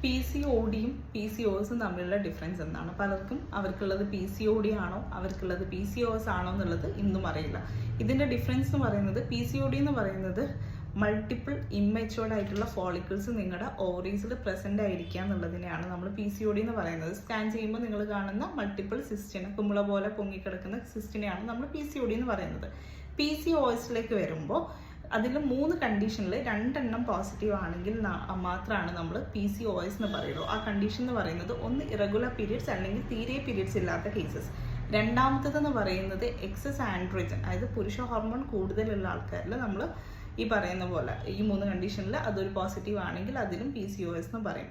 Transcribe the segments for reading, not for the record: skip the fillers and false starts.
PCODയും PCOSും തമ്മിലുള്ള ഡിഫറൻസ് എന്താണ്? പലർക്കും അവർക്കുള്ളത് PCOD ആണോ അവർക്കുള്ളത് PCOS ആണോ എന്നുള്ളത് ഇന്നും അറിയില്ല. ഇതിൻ്റെ ഡിഫറൻസ് എന്ന് പറയുന്നത് PCOD എന്ന് പറയുന്നത് മൾട്ടിപ്പിൾ ഇമ്മെച്യൂർഡ് ആയിട്ടുള്ള ഫോളിക്കിൾസ് നിങ്ങളുടെ ഓവറീസിൽ പ്രസൻ്റ് ആയിരിക്കുക എന്നുള്ളതിനെയാണ് നമ്മൾ PCOD എന്ന് പറയുന്നത്. സ്കാൻ ചെയ്യുമ്പോൾ നിങ്ങൾ കാണുന്ന മൾട്ടിപ്പിൾ സിസ്റ്റിനെ, കുമ്പള പോലെ പൊങ്ങിക്കിടക്കുന്ന സിസ്റ്റിനെയാണ് നമ്മൾ PCOD എന്ന് പറയുന്നത്. PCOSലേക്ക് വരുമ്പോൾ അതിൽ 3 കണ്ടീഷനിൽ 2 എണ്ണം പോസിറ്റീവ് ആണെങ്കിൽ മാത്രമാണ് നമ്മൾ PCOS എന്ന് പറയുള്ളൂ. ആ കണ്ടീഷൻ എന്ന് പറയുന്നത് ഒന്ന് ഇറഗുലർ പീരിയഡ്സ് അല്ലെങ്കിൽ തീരെ പീരിയഡ്സ് ഇല്ലാത്ത കേസസ്. രണ്ടാമത്തേതെന്ന് പറയുന്നത് എക്സസ് ആൻഡ്രോജൻ, അതായത് പുരുഷ ഹോർമോൺ കൂടുതലുള്ള ആൾക്കാരിൽ നമ്മൾ ഈ പറയുന്ന പോലെ ഈ 3 കണ്ടീഷനിൽ അതൊരു പോസിറ്റീവ് ആണെങ്കിൽ അതിലും PCOS എന്ന് പറയും.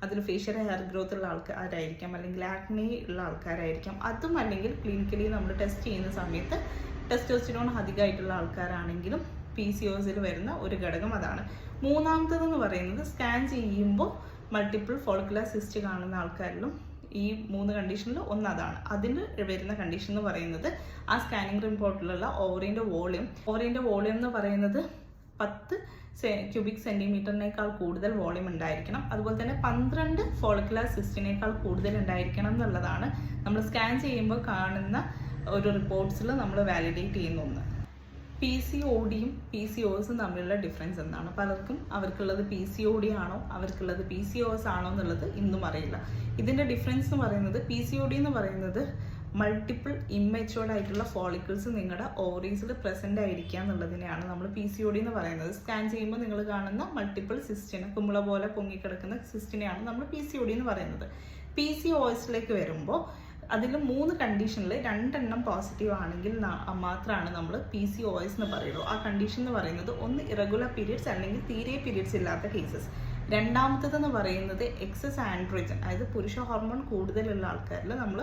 അതിൽ ഫേഷ്യൽ ഹെയർ ഗ്രോത്ത് ഉള്ള ആൾക്കാരായിരിക്കാം, അല്ലെങ്കിൽ ആക്നെ ഉള്ള ആൾക്കാരായിരിക്കാം. അതും അല്ലെങ്കിൽ ക്ലിനിക്കലി നമ്മൾ ടെസ്റ്റ് ചെയ്യുന്ന സമയത്ത് ടെസ്റ്റോസ്റ്റിറോൺ അധികമായിട്ടുള്ള ആൾക്കാരാണെങ്കിലും PCOSിൽ വരുന്ന ഒരു ഘടകം അതാണ്. മൂന്നാമത്തേതെന്ന് പറയുന്നത് സ്കാൻ ചെയ്യുമ്പോൾ മൾട്ടിപ്പിൾ ഫോളിക്കുലർ സിസ്റ്റ് കാണുന്ന ആൾക്കാരിലും ഈ 3 കണ്ടീഷനിൽ ഒന്നതാണ്. അതിന് വരുന്ന കണ്ടീഷൻ എന്ന് പറയുന്നത് ആ സ്കാനിങ് റിപ്പോർട്ടിലുള്ള ഓവറിൻ്റെ വോളിയം എന്ന് പറയുന്നത് 10 ക്യൂബിക് സെൻറ്റിമീറ്ററിനേക്കാൾ കൂടുതൽ വോളിയം ഉണ്ടായിരിക്കണം. അതുപോലെ തന്നെ 12 ഫോളിക്കുലർ സിസ്റ്റിനേക്കാൾ കൂടുതൽ ഉണ്ടായിരിക്കണം എന്നുള്ളതാണ് നമ്മൾ സ്കാൻ ചെയ്യുമ്പോൾ കാണുന്ന ഒരു റിപ്പോർട്ട്സിൽ നമ്മൾ വാലിഡേറ്റ് ചെയ്യുന്ന ഒന്ന്. PCODയും PCOSും തമ്മിലുള്ള ഡിഫറൻസ് എന്താണ്? പലർക്കും അവർക്കുള്ളത് PCOD ആണോ അവർക്കുള്ളത് PCOS ആണോ എന്നുള്ളത് ഇന്നും അറിയില്ല. ഇതിൻ്റെ ഡിഫറൻസ് എന്ന് പറയുന്നത് PCOD എന്ന് പറയുന്നത് മൾട്ടിപ്പിൾ ഇമ്മെച്യൂർഡ് ആയിട്ടുള്ള ഫോളിക്കിൾസ് നിങ്ങളുടെ ഓവറീസിൽ പ്രസൻ്റ് ആയിരിക്കുക എന്നുള്ളതിനെയാണ് നമ്മൾ PCOD എന്ന് പറയുന്നത്. സ്കാൻ ചെയ്യുമ്പോൾ നിങ്ങൾ കാണുന്ന മൾട്ടിപ്പിൾ സിസ്റ്റിനെ, കുമ്പള പോലെ പൊങ്ങിക്കിടക്കുന്ന സിസ്റ്റിനെയാണ് നമ്മൾ PCOD എന്ന് പറയുന്നത്. PCOSലേക്ക് വരുമ്പോൾ അതിൽ 3 കണ്ടീഷനിൽ 2 എണ്ണം പോസിറ്റീവ് ആണെങ്കിൽ മാത്രമാണ് നമ്മൾ PCOS എന്ന് പറയുള്ളൂ. ആ കണ്ടീഷൻ എന്ന് പറയുന്നത് ഒന്ന് ഇറഗുലർ പീരിയഡ്സ് അല്ലെങ്കിൽ തീരെ പീരിയഡ്സ് ഇല്ലാത്ത കേസസ്. രണ്ടാമത്തേതെന്ന് പറയുന്നത് എക്സസ് ആൻഡ്രോജൻ, അതായത് പുരുഷ ഹോർമോൺ കൂടുതലുള്ള ആൾക്കാരിൽ നമ്മൾ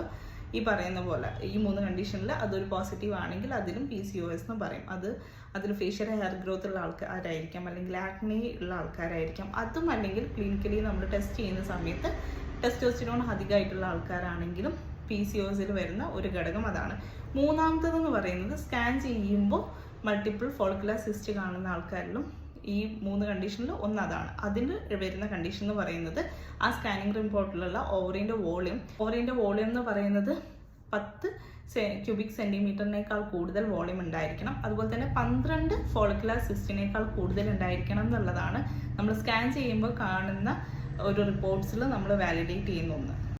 ഈ പറയുന്ന പോലെ ഈ 3 കണ്ടീഷനിൽ അതൊരു പോസിറ്റീവ് ആണെങ്കിൽ അതിലും PCOS എന്ന് പറയും. അതിൽ ഫേഷ്യൽ ഹെയർ ഗ്രോത്ത് ഉള്ള ആൾക്കാരായിരിക്കാം, അല്ലെങ്കിൽ ആക്നെ ഉള്ള ആൾക്കാരായിരിക്കാം. അതും അല്ലെങ്കിൽ ക്ലിനിക്കലി നമ്മൾ ടെസ്റ്റ് ചെയ്യുന്ന സമയത്ത് ടെസ്റ്റോസ്റ്റിറോൺ അധികമായിട്ടുള്ള ആൾക്കാരാണെങ്കിലും PCOSിൽ വരുന്ന ഒരു ഘടകം അതാണ്. മൂന്നാമത്തേതെന്ന് പറയുന്നത് സ്കാൻ ചെയ്യുമ്പോൾ മൾട്ടിപ്പിൾ ഫോളിക്കുലർ സിസ്റ്റ് കാണുന്ന ആൾക്കാരിലും ഈ 3 കണ്ടീഷനിൽ ഒന്നതാണ്. അതിന് വരുന്ന കണ്ടീഷൻ എന്ന് പറയുന്നത് ആ സ്കാനിങ് റിപ്പോർട്ടിലുള്ള ഓവറിൻ്റെ വോളിയം എന്ന് പറയുന്നത് 10 ക്യൂബിക് സെൻറ്റിമീറ്ററിനേക്കാൾ കൂടുതൽ വോളിയം ഉണ്ടായിരിക്കണം. അതുപോലെ തന്നെ 12 ഫോളിക്കുലർ സിസ്റ്റിനേക്കാൾ കൂടുതൽ ഉണ്ടായിരിക്കണം എന്നുള്ളതാണ് നമ്മൾ സ്കാൻ ചെയ്യുമ്പോൾ കാണുന്ന ഒരു റിപ്പോർട്ട്സിൽ നമ്മൾ വാലിഡേറ്റ് ചെയ്യുന്ന ഒന്ന്.